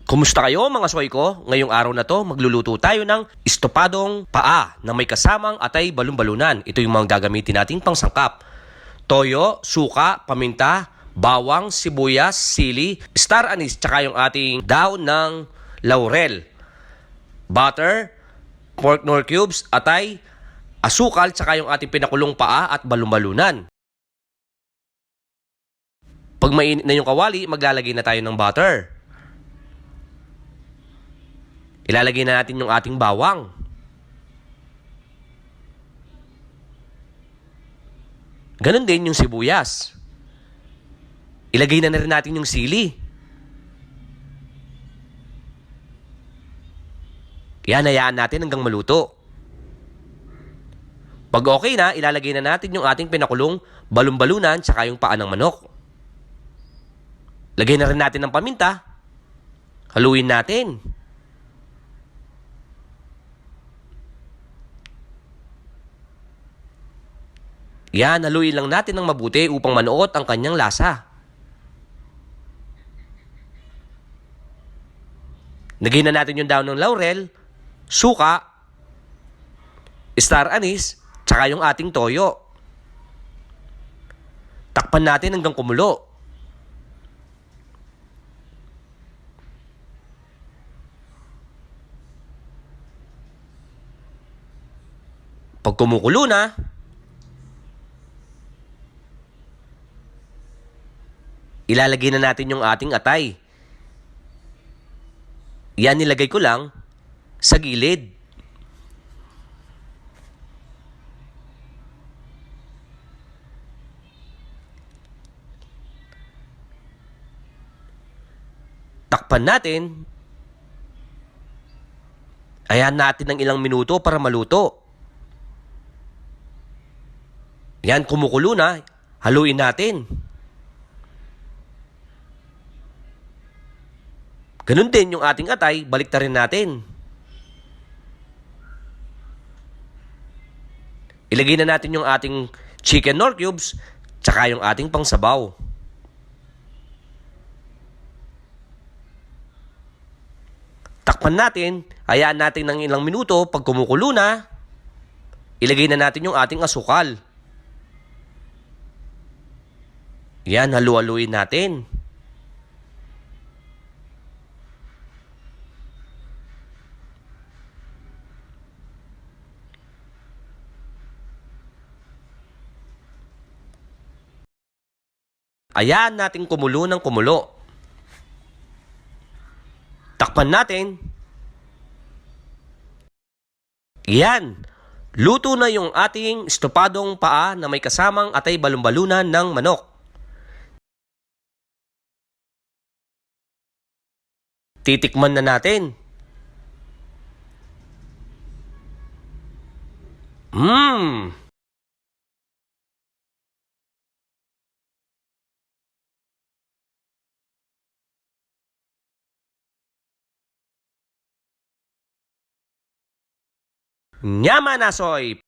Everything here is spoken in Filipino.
Kumusta kayo mga soy ko? Ngayong araw na to, magluluto tayo ng estopadong paa na may kasamang atay balon-balunan. Ito yung mga gagamitin nating pangsangkap. Toyo, suka, paminta, bawang, sibuyas, sili, star anise, tsaka yung ating daon ng laurel. Butter, pork nor cubes, atay, asukal, tsaka yung ating pinakulong paa at balon-balunan. Pag mainit na yung kawali, maglalagay na tayo ng butter. Ilalagay na natin yung ating bawang. Ganon din yung sibuyas. Ilagay na rin natin yung sili. Yan, hayaan natin hanggang maluto. Pag okay na, ilalagay na natin yung ating pinakulong balon-balunan tsaka yung paa ng manok. Lagay na rin natin ng paminta. Haluin natin. Yan, haluin lang natin ng mabuti upang manuot ang kanyang lasa. Lagay na natin yung daon ng laurel, suka, star anise, tsaka yung ating toyo. Takpan natin hanggang kumulo. Pag kumukulo na, ilalagay na natin yung ating atay. Yan, nilagay ko lang sa gilid. Takpan natin. Ayan natin ng ilang minuto para maluto. Yan, kumukulo na. Haluin natin. Ganun din yung ating atay, baliktarin natin. Ilagay na natin yung ating chicken nor cubes, tsaka yung ating pangsabaw. Takpan natin, hayaan natin ng ilang minuto. Pag kumukulo na, ilagay na natin yung ating asukal. Yan, halu-haluin natin. Hayaan natin kumulo ng kumulo. Takpan natin. Yan. Luto na yung ating estopadong paa na may kasamang atay balon-balunan ng manok. Titikman na natin. Nyama na soy!